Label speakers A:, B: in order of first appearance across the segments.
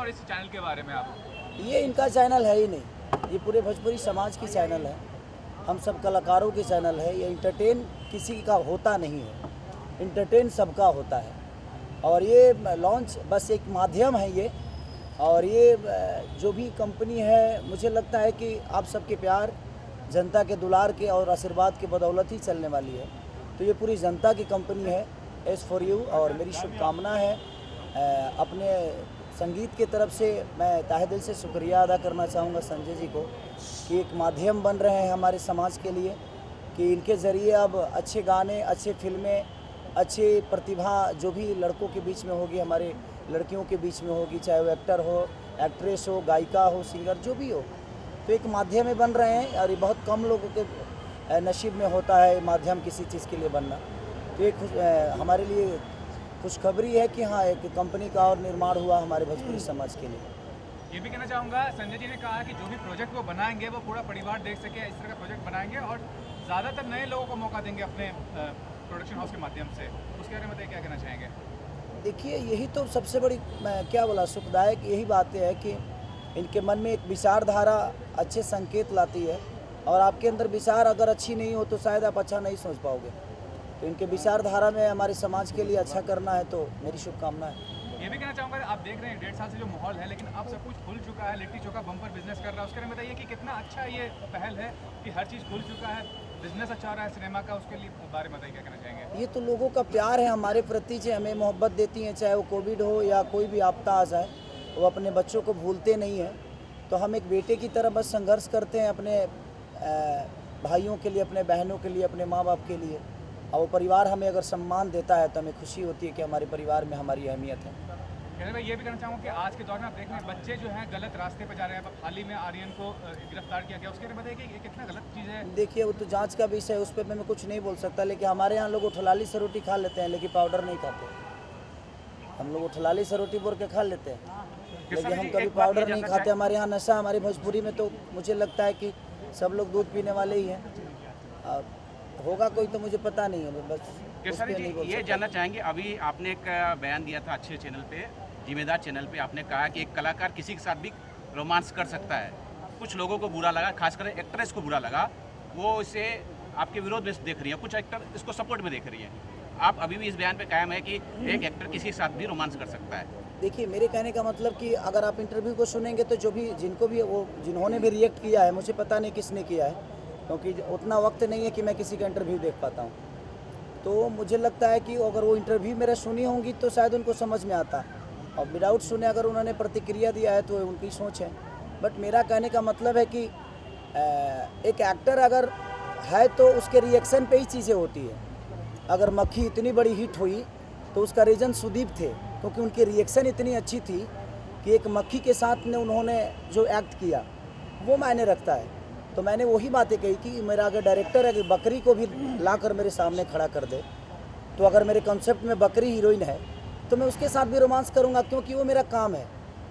A: और इस चैनल के बारे में आप?
B: ये इनका चैनल है ही नहीं, ये पूरे भोजपुरी समाज की चैनल है, हम सब कलाकारों की चैनल है। ये इंटरटेन किसी का होता नहीं है, इंटरटेन सबका होता है। और ये लॉन्च बस एक माध्यम है ये। और ये जो भी कंपनी है, मुझे लगता है कि आप सबके प्यार, जनता के दुलार के और आशीर्वाद के बदौलत ही चलने वाली है। तो ये पूरी जनता की कंपनी है, एस फॉर यू। और मेरी शुभकामना है अपने संगीत की तरफ से मैं तहे दिल से शुक्रिया अदा करना चाहूँगा संजय जी को कि एक माध्यम बन रहे हैं हमारे समाज के लिए, कि इनके ज़रिए अब अच्छे गाने, अच्छे फिल्में, अच्छी प्रतिभा जो भी लड़कों के बीच में होगी, हमारे लड़कियों के बीच में होगी, चाहे वो एक्टर हो, एक्ट्रेस हो, गायिका हो, सिंगर जो भी हो, तो एक माध्यम में बन रहे हैं। और ये बहुत कम लोगों के नसीब में होता है माध्यम किसी चीज़ के लिए बनना। तो एक हमारे लिए खुशखबरी है कि हाँ, एक कंपनी का और निर्माण हुआ हमारे भोजपुरी समाज के लिए।
A: ये भी कहना चाहूँगा, संजय जी ने कहा कि जो भी प्रोजेक्ट वो बनाएंगे वो पूरा परिवार देख सके, इस तरह का प्रोजेक्ट बनाएंगे और ज़्यादातर नए लोगों को मौका देंगे अपने प्रोडक्शन हाउस के माध्यम से। उसके बारे में बताइए, क्या कहना चाहेंगे?
B: देखिए, यही तो सबसे बड़ी, मैं क्या बोला, सुखदायक यही बात है कि इनके मन में एक विचारधारा अच्छे संकेत लाती है। और आपके अंदर विचार अगर अच्छी नहीं हो तो शायद आप अच्छा नहीं सोच पाओगे। तो इनके विचारधारा में हमारे समाज के लिए अच्छा करना है, तो मेरी शुभकामना है।
A: ये भी कहना चाहूँगा, आप देख रहे हैं 1.5 साल से जो माहौल है, लेकिन अब सब कुछ खुल चुका है, लिट्टी चोखा बम्पर बिजनेस कर रहा है। उसके बारे में बताइए कि कितना अच्छा ये पहल है कि हर चीज़ खुल चुका है, बिजनेस अच्छा हो रहा है सिनेमा का, उसके लिए बारे में बताइए, क्या कहना चाहेंगे?
B: ये तो लोगों का प्यार है हमारे प्रति, जो हमें मोहब्बत देती हैं, चाहे वो कोविड हो या कोई भी आपदा आ जाए, वो अपने बच्चों को भूलते नहीं हैं। तो हम एक बेटे की तरह बस संघर्ष करते हैं अपने भाइयों के लिए, अपने बहनों के लिए, अपने माँ बाप के लिए। और वो परिवार हमें अगर सम्मान देता है तो हमें खुशी होती है कि हमारे परिवार में हमारी अहमियत है।
A: कहने भाई, ये भी कहना चाहूँगा कि आज के दौर में आप देख रहे हैं बच्चे जो हैं गलत रास्ते पर जा रहे हैं। अब हाल ही में आर्यन को गिरफ्तार किया गया, उसके बारे में बताइए कि ये कितना गलत चीज़ है।
B: देखिए, वो तो जांच का विषय है, उस पर मैं कुछ नहीं बोल सकता। लेकिन हमारे यहाँ लोग उठलाली से रोटी खा लेते हैं, लेकिन पाउडर नहीं खाते। हम लोग उठलाली से रोटी बोल के खा लेते हैं, लेकिन हम कभी पाउडर नहीं खाते। हमारे यहाँ नशा, हमारी भोजपुरी में तो मुझे लगता है कि सब लोग दूध पीने वाले ही हैं। होगा कोई तो मुझे पता नहीं है, बस उस पे नहीं बोल
C: ये
B: सकता।
C: जानना चाहेंगे, अभी आपने एक बयान दिया था अच्छे चैनल पे, जिम्मेदार चैनल पे, आपने कहा कि एक कलाकार किसी के साथ भी रोमांस कर सकता है। कुछ लोगों को बुरा लगा, खासकर एक्ट्रेस को बुरा लगा, वो इसे आपके विरोध में देख रही है, कुछ एक्टर इसको सपोर्ट में देख रही है। आप अभी भी इस बयान पे कायम है कि एक एक्टर किसी के साथ भी रोमांस कर सकता है?
B: देखिए, मेरे कहने का मतलब कि अगर आप इंटरव्यू को सुनेंगे तो जो भी जिनको भी वो जिन्होंने भी रिएक्ट किया है, मुझे पता नहीं किसने किया है, क्योंकि उतना वक्त नहीं है कि मैं किसी का इंटरव्यू देख पाता हूँ। तो मुझे लगता है कि अगर वो इंटरव्यू मेरा सुनी होंगी तो शायद उनको समझ में आता। और विदाउट सुने अगर उन्होंने प्रतिक्रिया दिया है तो उनकी सोच है। बट मेरा कहने का मतलब है कि एक एक्टर अगर है तो उसके रिएक्शन पे ही चीज़ें होती है। अगर मक्खी इतनी बड़ी हिट हुई तो उसका रीज़न सुदीप थे, क्योंकि उनकी रिएक्शन इतनी अच्छी थी कि एक मक्खी के साथ में उन्होंने जो एक्ट किया वो मायने रखता है। तो मैंने वही बातें कही कि मेरा अगर डायरेक्टर अगर बकरी को भी लाकर मेरे सामने खड़ा कर दे, तो अगर मेरे कॉन्सेप्ट में बकरी हीरोइन है तो मैं उसके साथ भी रोमांस करूंगा, क्योंकि वो मेरा काम है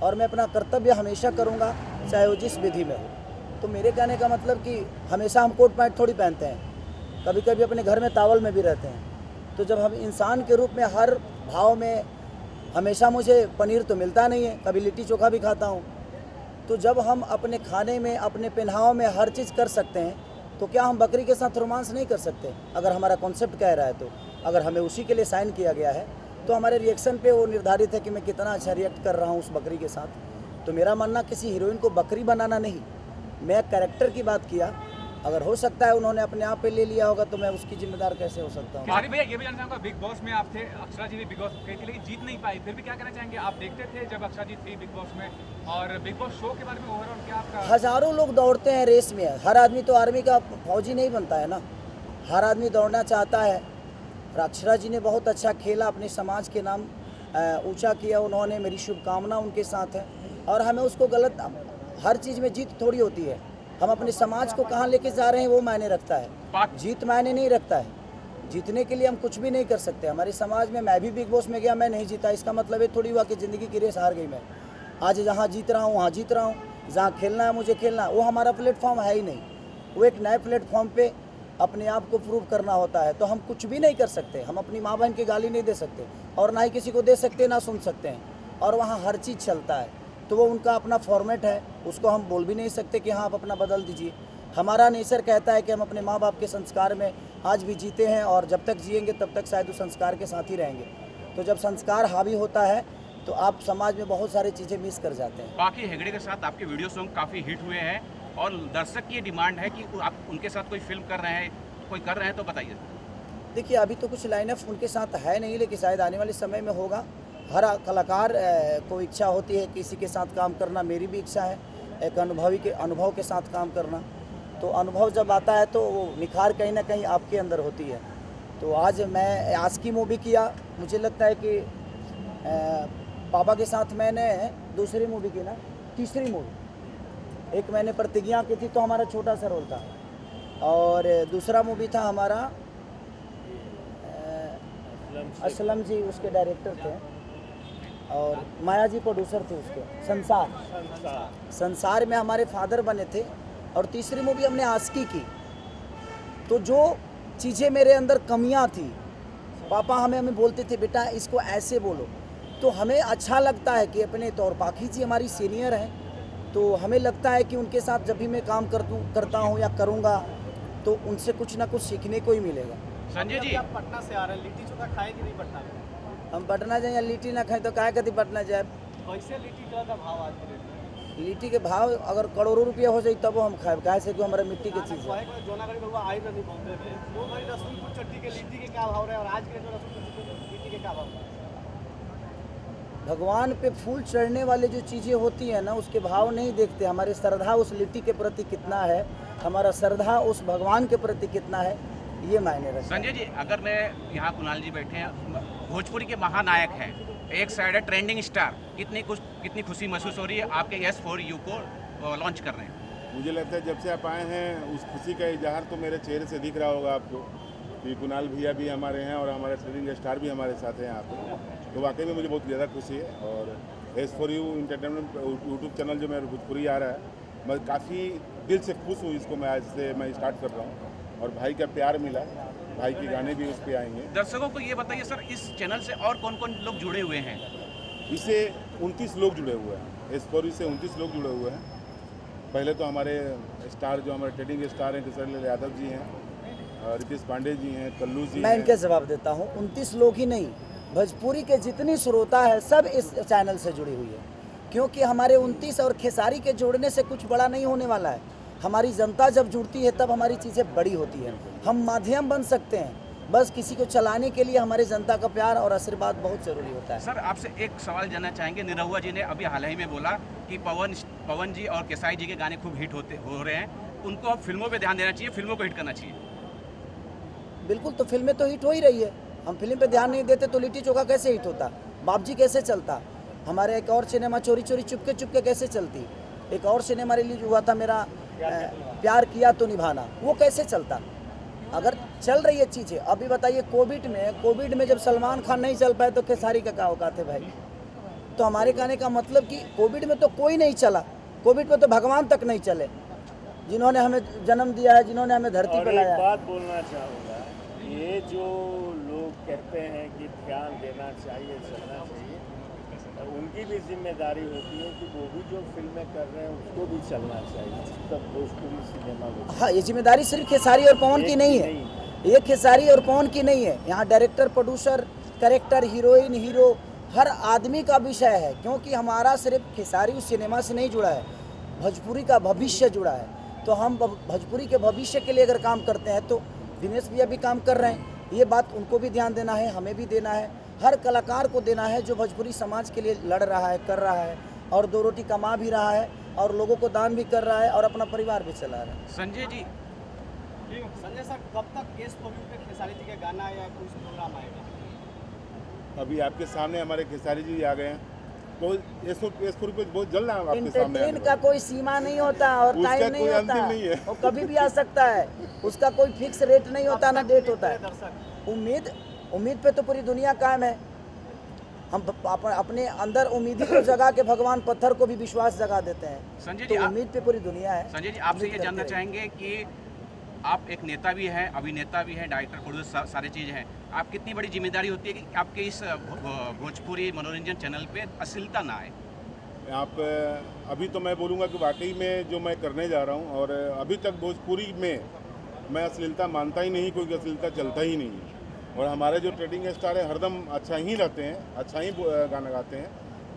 B: और मैं अपना कर्तव्य हमेशा करूंगा, चाहे वो जिस विधि में हो। तो मेरे कहने का मतलब कि हमेशा हम कोट पैंट थोड़ी पहनते हैं, कभी कभी अपने घर में तावल में भी रहते हैं। तो जब हम इंसान के रूप में हर भाव में, हमेशा मुझे पनीर तो मिलता नहीं है, कभी लिट्टी चोखा भी खाता हूँ। तो जब हम अपने खाने में, अपने पहनाव में हर चीज़ कर सकते हैं, तो क्या हम बकरी के साथ रोमांस नहीं कर सकते? अगर हमारा कॉन्सेप्ट कह रहा है तो, अगर हमें उसी के लिए साइन किया गया है तो हमारे रिएक्शन पे वो निर्धारित है कि मैं कितना अच्छा रिएक्ट कर रहा हूँ उस बकरी के साथ। तो मेरा मानना किसी हीरोइन को बकरी बनाना नहीं, मैं कैरेक्टर की बात किया। अगर हो सकता है उन्होंने अपने आप पे ले लिया होगा तो मैं उसकी जिम्मेदार कैसे हो सकता हूँ?
A: किसानी भैया, ये भी जानना चाहूँगा, बिग बॉस में आप थे, अक्षरा जी भी बिग बॉस गई थी लेकिन जीत नहीं पाई, फिर भी क्या कहना चाहेंगे? आप देखते थे जब अक्षरा जी थी बिग बॉस में, और बिग बॉस शो के बारे में ओवरऑल क्या आपका?
B: हज़ारों लोग दौड़ते हैं रेस में, हर आदमी तो आर्मी का फौजी नहीं बनता है ना, हर आदमी दौड़ना चाहता है। और अक्षरा जी ने बहुत अच्छा खेला, अपने समाज के नाम ऊंचा किया उन्होंने, मेरी शुभकामना उनके साथ है। और हमें उसको गलत, हर चीज़ में जीत थोड़ी होती है, हम अपने समाज को कहाँ लेके जा रहे हैं वो मायने रखता है, जीत मायने नहीं रखता है। जीतने के लिए हम कुछ भी नहीं कर सकते। हमारे समाज में, मैं भी बिग बॉस में गया, मैं नहीं जीता, इसका मतलब ये थोड़ी हुआ कि ज़िंदगी की रेस हार गई मैं। आज जहाँ जीत रहा हूँ वहाँ जीत रहा हूँ, जहाँ खेलना है मुझे खेलना, वो हमारा प्लेटफॉर्म है ही नहीं। वो एक नए प्लेटफॉर्म पे अपने आप को प्रूव करना होता है। तो हम कुछ भी नहीं कर सकते, हम अपनी माँ बहन की गाली नहीं दे सकते और ना ही किसी को दे सकते, ना सुन सकते हैं। और वहाँ हर चीज़ चलता है, तो वो उनका अपना फॉर्मेट है, उसको हम बोल भी नहीं सकते कि हाँ आप अपना बदल दीजिए। हमारा नेचर कहता है कि हम अपने माँ बाप के संस्कार में आज भी जीते हैं और जब तक जिएंगे तब तक शायद उस संस्कार के साथ ही रहेंगे। तो जब संस्कार हावी होता है तो आप समाज में बहुत सारी चीज़ें मिस कर जाते हैं।
C: बाकी हेगड़े के साथ आपके वीडियो सॉन्ग काफ़ी हिट हुए हैं और दर्शक की ये डिमांड है कि आप उनके साथ कोई फिल्म कर रहे हैं, कोई कर रहे हैं तो बताइए।
B: देखिए अभी तो कुछ लाइनअप उनके साथ है नहीं, लेकिन शायद आने वाले समय में होगा। हर कलाकार को इच्छा होती है किसी के साथ काम करना, मेरी भी इच्छा है एक अनुभव के साथ काम करना। तो अनुभव जब आता है तो वो निखार कहीं ना कहीं आपके अंदर होती है। तो आज मैं आस्की मूवी किया, मुझे लगता है कि पापा के साथ मैंने दूसरी मूवी की ना, तीसरी मूवी, एक मैंने प्रतिज्ञा की थी तो हमारा छोटा सा रोल था, और दूसरा मूवी था हमारा असलम जी उसके डायरेक्टर थे और माया जी प्रोड्यूसर थे उसके। संसार में हमारे फादर बने थे, और तीसरी मूवी हमने आस्की की। तो जो चीज़ें मेरे अंदर कमियां थी, पापा हमें बोलते थे बेटा इसको ऐसे बोलो, तो हमें अच्छा लगता है कि अपने तौर पाखी जी हमारी सीनियर हैं, तो हमें लगता है कि उनके साथ जब भी मैं काम करता हूँ या करूँगा तो उनसे कुछ ना कुछ सीखने को ही मिलेगा।
C: संजय जी,
D: आप पटना से आ रहे हैं, लिट्टी चोखा खाए कि नहीं पटना में?
B: हम पटना जाए या लिट्टी ना खाएं तो काहे कति पटना जाए।
D: कैसे लिट्टी चोखा का भाव आज के रेट में?
B: लिट्टी के भाव अगर करोड़ों रुपया हो जाए तब हम खाए, काहे से कि हमारा मिट्टी की चीज़ है।
D: जोनागढ़ में हुआ आई नहीं बॉम्बे में, वो भाई रसूलपुर चट्टी के लिट्टी के क्या भाव रहे और आज के जो रसूलपुर लिट्टी के क्या भाव रहे?
B: भगवान पे फूल चढ़ने वाले जो चीज़ें होती हैं ना उसके भाव नहीं देखते, हमारी श्रद्धा उस लिट्टी के प्रति कितना है, हमारा श्रद्धा उस भगवान के प्रति कितना है, ये मायने रखता है।
C: संजय जी, अगर मैं यहाँ कुणाल जी बैठे हैं, भोजपुरी के महानायक हैं, एक साइड है ट्रेंडिंग स्टार, कितनी खुशी महसूस हो रही है आपके यस फॉर यू को लॉन्च कर रहे हैं?
E: मुझे लगता है जब से आप आए हैं उस खुशी का इजहार तो मेरे चेहरे से दिख रहा होगा आपको कि कुणाल भैया भी हमारे हैं और हमारे ट्रेंडिंग स्टार भी हमारे साथ हैं यहाँ पे। तो वाकई में मुझे बहुत ज़्यादा खुशी है। और S for you entertainment YouTube channel जो मेरा भोजपुरी आ रहा है, मैं काफ़ी दिल से खुश हूँ, इसको मैं आज से मैं स्टार्ट कर रहा हूँ और भाई का प्यार मिला, भाई के गाने भी उस पर आएंगे।
C: दर्शकों को ये बताइए सर, इस चैनल से और कौन कौन लोग जुड़े हुए हैं?
E: इससे 29 लोग जुड़े हुए हैं, एस फॉर यू से 29 लोग जुड़े हुए हैं। पहले तो हमारे स्टार जो हमारे ट्रेडिंग स्टार हैं किशोर यादव जी हैं, रितेश पांडे जी हैं, कल्लू जी
B: मैं
E: हैं।
B: इनके जवाब देता हूँ। 29 लोग ही नहीं, भोजपुरी के जितनी श्रोता है सब इस चैनल से जुड़ी हुई है, क्योंकि हमारे 29 और खेसारी के जोड़ने से कुछ बड़ा नहीं होने वाला है। हमारी जनता जब जुड़ती है तब हमारी चीज़ें बड़ी होती हैं। हम माध्यम बन सकते हैं, बस किसी को चलाने के लिए हमारे जनता का प्यार और आशीर्वाद बहुत ज़रूरी होता है।
C: सर, आपसे एक सवाल जानना चाहेंगे। निरहुआ जी ने अभी हाल ही में बोला कि पवन जी और केसारी जी के गाने खूब हिट हो रहे हैं, उनको अब फिल्मों पे ध्यान देना चाहिए, फिल्मों को हिट करना चाहिए।
B: बिल्कुल, तो फिल्में तो हिट हो ही रही है। हम फिल्म पे ध्यान नहीं देते तो लिट्टी चोखा कैसे हिट होता, बाबजी कैसे चलता, हमारे एक और सिनेमा चोरी चोरी चुपके कैसे चलती, एक और सिनेमा रिलीज हुआ था मेरा प्यार किया तो निभाना, वो कैसे चलता। अगर चल रही है चीज़ें, अभी बताइए कोविड में जब सलमान खान नहीं चल पाए तो खेसारी का क्या औकात है भाई। तो हमारे कहने का मतलब कि कोविड में तो कोई नहीं चला, कोविड में तो भगवान तक नहीं चले, जिन्होंने हमें जन्म दिया है, जिन्होंने हमें धरती पर लाया।
F: एक बात बोलना चाहूँगा, ये जो लोग कहते हैं कि ध्यान देना चाहिए, चलना चाहिए, उनकी भी जिम्मेदारी होती है कि वो भी जो फिल्में कर रहे हैं उसको भी चलना चाहिए, तब भोजपुरी सिनेमा में।
B: हाँ, ये जिम्मेदारी सिर्फ खेसारी और पवन की नहीं है, ये खेसारी और पवन की नहीं है, यहाँ director, producer, character, heroine, hero, हर आदमी का विषय है, क्योंकि हमारा सिर्फ खेसारी उस सिनेमा से नहीं जुड़ा है, भोजपुरी का भविष्य जुड़ा है। तो हम भोजपुरी के भविष्य के लिए अगर काम करते हैं तो दिनेश भैया भी काम कर रहे हैं, ये बात उनको भी ध्यान देना है, हमें भी देना है, हर कलाकार को देना है जो भोजपुरी समाज के लिए लड़ रहा है, कर रहा है और दो रोटी कमा भी रहा है और लोगों को दान भी कर रहा है और अपना परिवार भी चला रहा है।
C: संजय जी,
D: संजय सर, कब तक एस फॉर यू पे खेसारी जी का गाना या कुछ प्रोग्राम आएगा?
E: अभी आपके सामने हमारे खेसारी जी आ गए हैं, तो एस फॉर यू पे बहुत जल्द आपके सामने
B: एंटरटेन
E: आने
B: का
E: वाला।
B: कोई सीमा नहीं होता और
E: उसका
B: टाइम नहीं
E: कोई
B: होता,
E: अंतिम नहीं है।
B: वो कभी भी आ सकता है, उसका कोई फिक्स रेट नहीं होता ना डेट होता है।
D: दर्शक
B: उम्मीद पे तो पूरी दुनिया कायम है। हम अपने अंदर उम्मीदी को जगा के भगवान पत्थर को भी विश्वास जगा देते हैं।
C: संजय
B: तो
C: जी,
B: उम्मीद पे पूरी दुनिया है।
C: संजय जी, आपसे ये जानना चाहेंगे कि आप एक नेता भी हैं, अभिनेता भी हैं, डायरेक्टर, प्रोड्यूसर, सारी चीज़ हैं, आप कितनी बड़ी जिम्मेदारी होती है कि आपके इस भोजपुरी मनोरंजन चैनल पे अश्लीलता ना आए?
E: आप अभी तो मैं बोलूँगा कि वाकई में जो मैं करने जा रहा हूँ, और अभी तक भोजपुरी में मैं अश्लीलता मानता ही नहीं, क्योंकि अश्लीलता चलता ही नहीं है। और हमारे जो ट्रेडिंग स्टार है हरदम अच्छा ही रहते हैं, अच्छा ही गाना गाते हैं,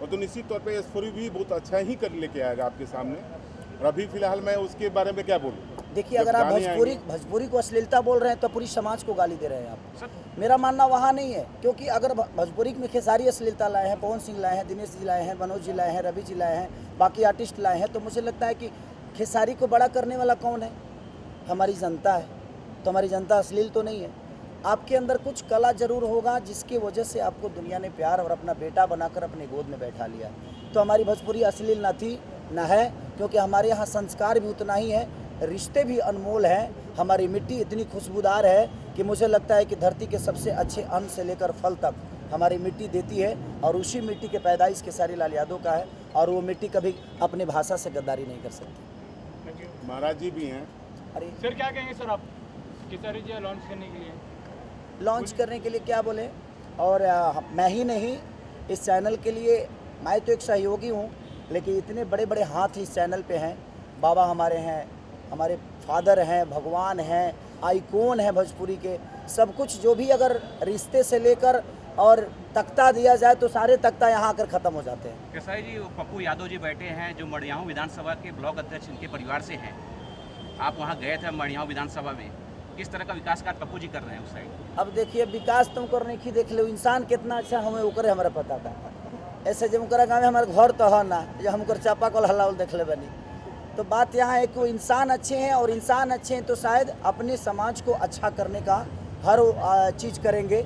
E: और तो निश्चित तौर पे एस4यू भी बहुत अच्छा ही कर लेके आएगा आपके सामने। और अभी फिलहाल मैं उसके बारे में क्या बोलूँ।
B: देखिए, अगर आप भोजपुरी को अश्लीलता बोल रहे हैं तो पूरी समाज को गाली दे रहे हैं आप। मेरा मानना वहाँ नहीं है, क्योंकि अगर भोजपुरी में खेसारी अश्लीलता लाए हैं, पवन सिंह लाए हैं, दिनेश जी लाए हैं, मनोज जी लाए हैं, रवि जी लाए हैं, बाकी आर्टिस्ट लाए हैं, तो मुझे लगता है कि खेसारी को बड़ा करने वाला कौन है? हमारी जनता है। तो हमारी जनता अश्लील तो नहीं है। आपके अंदर कुछ कला जरूर होगा जिसकी वजह से आपको दुनिया ने प्यार और अपना बेटा बनाकर अपने गोद में बैठा लिया। तो हमारी भोजपुरी अश्लील ना थी ना है, क्योंकि हमारे यहाँ संस्कार भी उतना ही है, रिश्ते भी अनमोल हैं। हमारी मिट्टी इतनी खुशबूदार है कि मुझे लगता है कि धरती के सबसे अच्छे अन्न से लेकर फल तक हमारी मिट्टी देती है, और उसी मिट्टी के पैदाइश खेसारी लाल यादव का है, और वो मिट्टी कभी अपनी भाषा से गद्दारी नहीं कर सकती।
E: महाराज जी भी हैं।
B: अरे
A: सर क्या कहेंगे सर आप खेसारी जी लॉन्च करने के लिए?
B: लॉन्च करने के लिए क्या बोले, और मैं ही नहीं, इस चैनल के लिए मैं तो एक सहयोगी हूँ, लेकिन इतने बड़े बड़े हाथ इस चैनल पे हैं। बाबा हमारे हैं, हमारे फादर हैं, भगवान हैं, आइकॉन हैं भोजपुरी के। सब कुछ जो भी अगर रिश्ते से लेकर और तख्ता दिया जाए तो सारे तख्ता यहाँ आकर ख़त्म हो जाते हैं।
C: खेसारी जी, पप्पू यादव जी बैठे हैं जो मड़ियाहू विधानसभा के ब्लॉक अध्यक्ष इनके परिवार से हैं। आप वहाँ गए थे मड़ियाहू विधानसभा में, किस तरह का विकास कार्य पप्पू जी कर रहे हैं उस साइड?
B: अब देखिए, विकास तुम करने की देख लो, इंसान कितना अच्छा हमें ओकरे हमारा पता था। ऐसे जब ओकरा गाँव में हमारे घर तो है ना, जब हम ओकर चापा कल हल्ला देख ले बनी। तो बात यहाँ है कि वो इंसान अच्छे हैं, और इंसान अच्छे हैं तो शायद अपने समाज को अच्छा करने का हर चीज़ करेंगे।